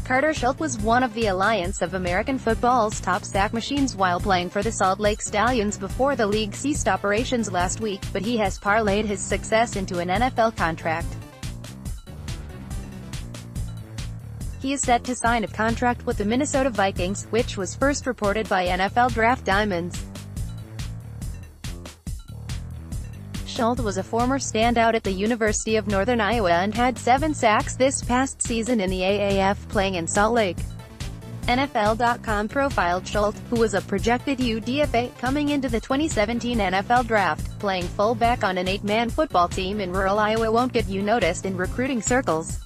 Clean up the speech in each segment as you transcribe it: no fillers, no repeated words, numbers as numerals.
Karter Schult was one of the Alliance of American Football's top sack machines while playing for the Salt Lake Stallions before the league ceased operations last week, but he has parlayed his success into an NFL contract. He is set to sign a contract with the Minnesota Vikings, which was first reported by NFL Draft Diamonds. Schult was a former standout at the University of Northern Iowa and had 7 sacks this past season in the AAF, playing in Salt Lake. NFL.com profiled Schult, who was a projected UDFA coming into the 2017 NFL Draft. Playing fullback on an 8-man football team in rural Iowa won't get you noticed in recruiting circles.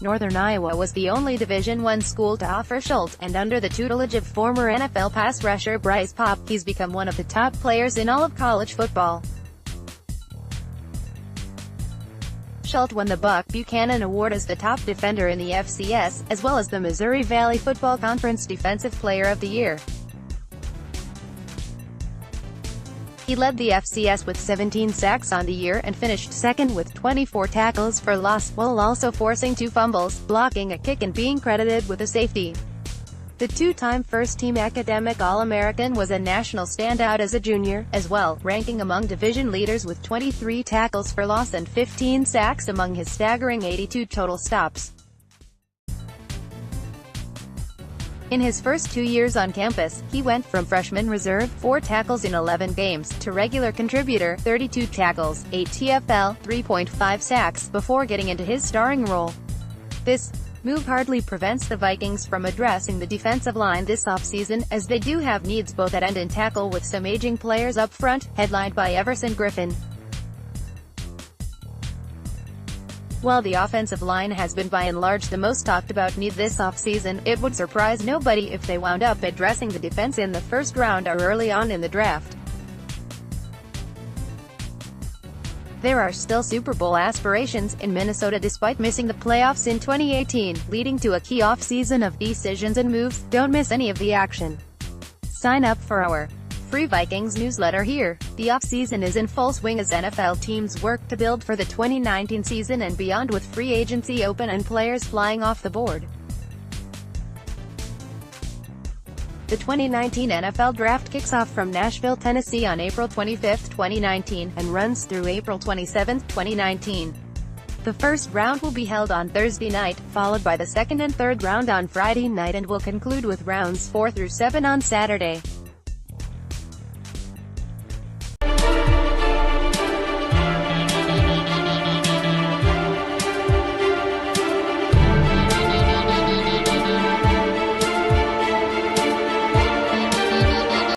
Northern Iowa was the only Division I school to offer Schult, and under the tutelage of former NFL pass rusher Bryce Pop, he's become one of the top players in all of college football. Schult won the Buck Buchanan Award as the top defender in the FCS, as well as the Missouri Valley Football Conference Defensive Player of the Year. He led the FCS with 17 sacks on the year and finished second with 24 tackles for loss, while also forcing 2 fumbles, blocking a kick and being credited with a safety. The 2-time first-team academic All-American was a national standout as a junior, as well, ranking among division leaders with 23 tackles for loss and 15 sacks among his staggering 82 total stops. In his first 2 years on campus, he went from freshman reserve, 4 tackles in 11 games, to regular contributor, 32 tackles, 8 TFL, 3.5 sacks, before getting into his starring role. This move hardly prevents the Vikings from addressing the defensive line this offseason, as they do have needs both at end and tackle with some aging players up front, headlined by Everson Griffin. While the offensive line has been by and large the most talked about need this offseason, it would surprise nobody if they wound up addressing the defense in the first round or early on in the draft. There are still Super Bowl aspirations in Minnesota despite missing the playoffs in 2018, leading to a key offseason of decisions and moves. Don't miss any of the action. Sign up for our free Vikings newsletter here. The offseason is in full swing as NFL teams work to build for the 2019 season and beyond, with free agency open and players flying off the board. The 2019 NFL Draft kicks off from Nashville, Tennessee on April 25, 2019, and runs through April 27, 2019. The first round will be held on Thursday night, followed by the second and third round on Friday night, and will conclude with rounds 4 through 7 on Saturday.